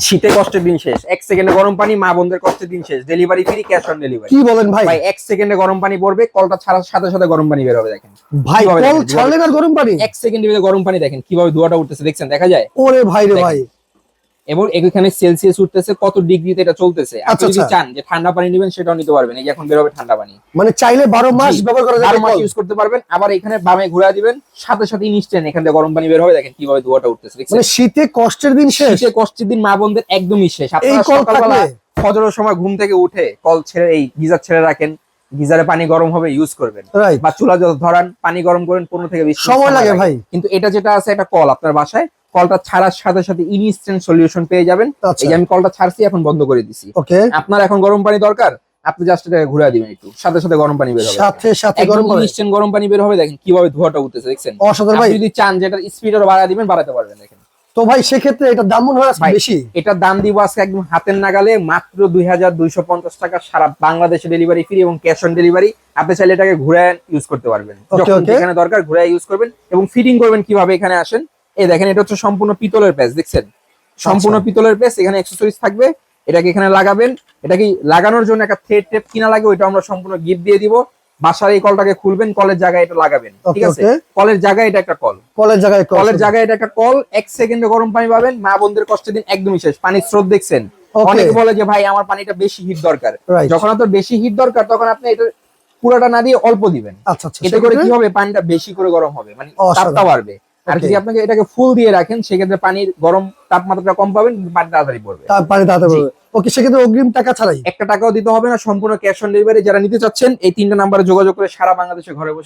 শীতে কষ্টের দিন শেষ, 1 সেকেন্ডে গরম পানি, মা বোনদের কষ্টের দিন শেষ। Delivery free, cash on delivery. কি বলেন ভাই? ভাই 1 সেকেন্ডে গরম পানি পড়বে, কলটা ছাড়ার সাথে সাথে গরম পানি বের হবে। দেখেন ভাই, কল ছাড়লে না গরম পানি 1 সেকেন্ডের ভিতরে গরম পানি। দেখেন কিভাবে ধোঁয়াটা উঠতেছে, দেখছেন? দেখা যায়? ওরে ভাই রে ভাই। এবং এখানে সেলসিয়াস উঠতেছে, কত ডিগ্রিতে এটা চলতেছে। আপনি যদি চান যে ঠান্ডা পানি নেবেন, সেটাও নিতে পারবেন। এই যে এখন বের হবে ঠান্ডা পানি, মানে চাইলে 12 মাস ব্যবহার করা যাবে, 12 মাস ইউজ করতে পারবেন। আবার এখানে বামে ঘুরা দিবেন, সাথে সাথে ইনস্ট্যান্ট এখান থেকে গরম পানি বের হবে। দেখেন কিভাবে ধোঁয়াটা উঠতেছে, দেখছেন? মানে শীতে কষ্টের দিন শেষ, শীতে কষ্টের দিন মা বোনদের একদমই শেষ। এই আপনারা কল সকালবেলা থাকলে ফজরের সময় ঘুম থেকে উঠে কল ছেড়ে এই গিজার ছেড়ে রাখেন, গিজারে পানি গরম হবে, ইউজ করবেন। রাইট। বা চুলা যত ধরান, পানি গরম করেন, 15 থেকে 20 মিনিট সময় লাগে ভাই। কিন্তু এটা যেটা আছে, এটা কল আপনার বাসায়, কলটা ছাড়ার সাথে সাথে ইনস্ট্যান্ট সলিউশন পেয়ে যাবেন। আচ্ছা। এই যে আমি কলটা ছাড়ছি, এখন বন্ধ করে দিছি। ওকে, আপনার এখন গরম পানি দরকার, আপনি জাস্ট এটা ঘুরে দিবেন একটু, সাথে সাথে গরম পানি বের হবে, সাথে সাথে গরম একদম পানি, ইনস্ট্যান্ট গরম পানি বের হবে। দেখেন কিভাবে ধোঁয়াটা উঠতেছে, দেখছেন? অসাধারণ ভাই। আপনি যদি চান যে এটার স্পিড আরো বাড়ায় দিবেন, বাড়াতে পারবেন। দেখেন তো ভাই সেক্ষেত্রে এটা দাম মনে হয় আজকে ভাই, বেশি। এটার দাম দিব আজকে একদম হাতের নাগালে, মাত্র 2250 টাকা। সারা বাংলাদেশে ডেলিভারি ফ্রি এবং ক্যাশ অন ডেলিভারি। আপনি চাইলে এটাকে ঘুরে ইউজ করতে পারবেন, যখন যেখানে দরকার ঘুরে ইউজ করবেন। এবং ফিটিং করবেন কিভাবে, এখানে আসেন, এই দেখেন, এটা হচ্ছে সম্পূর্ণ পিতলের প্যাচ, দেখছেন? সম্পূর্ণ পিতলের প্যাচ। এখানে অ্যাকসেসরিজ থাকবে, এটাকে এখানে লাগাবেন। এটাকে লাগানোর জন্য একটা থ্রেড টেপ কিনা লাগে, ওইটা আমরা সম্পূর্ণ গিফট দিয়ে দিব। বাসার এই কলটাকে খুলবেন, কলের জায়গায় এটা লাগাবেন, ঠিক আছে? কলের জায়গায় এটা একটা কল, কলের জায়গায় এটা একটা কল। 1 সেকেন্ডে গরম পানি পাবেন, মা বোনদের কষ্টের দিন একদমই শেষ। পানির স্রোত দেখছেন? অনেকে বলে যে ভাই আমার পানিটা বেশি হিট দরকার। যখন আপনার বেশি হিট দরকার, তখন আপনি এটা পুরোটা না দিয়ে অল্প দিবেন। এতে করে কি হবে, পানিটা বেশি করে গরম হবে, মানে তাপটা বাড়বে। আর যদি আপনাকে এটাকে ফুল দিয়ে রাখেন, সেক্ষেত্রে পানির গরম তাপমাত্রাটা কম পাবেন, পানি তাড়াতাড়ি পড়বে। ওকে, সেক্ষেত্রে অগ্রিম টাকা ছাড়াই 1 টাকাও দিতে হবে না, সম্পূর্ণ ক্যাশ অন ডেলিভারি। যারা নিতে চাচ্ছেন, এই 3টা নাম্বারে যোগাযোগ করে সারা বাংলাদেশে ঘরে বসে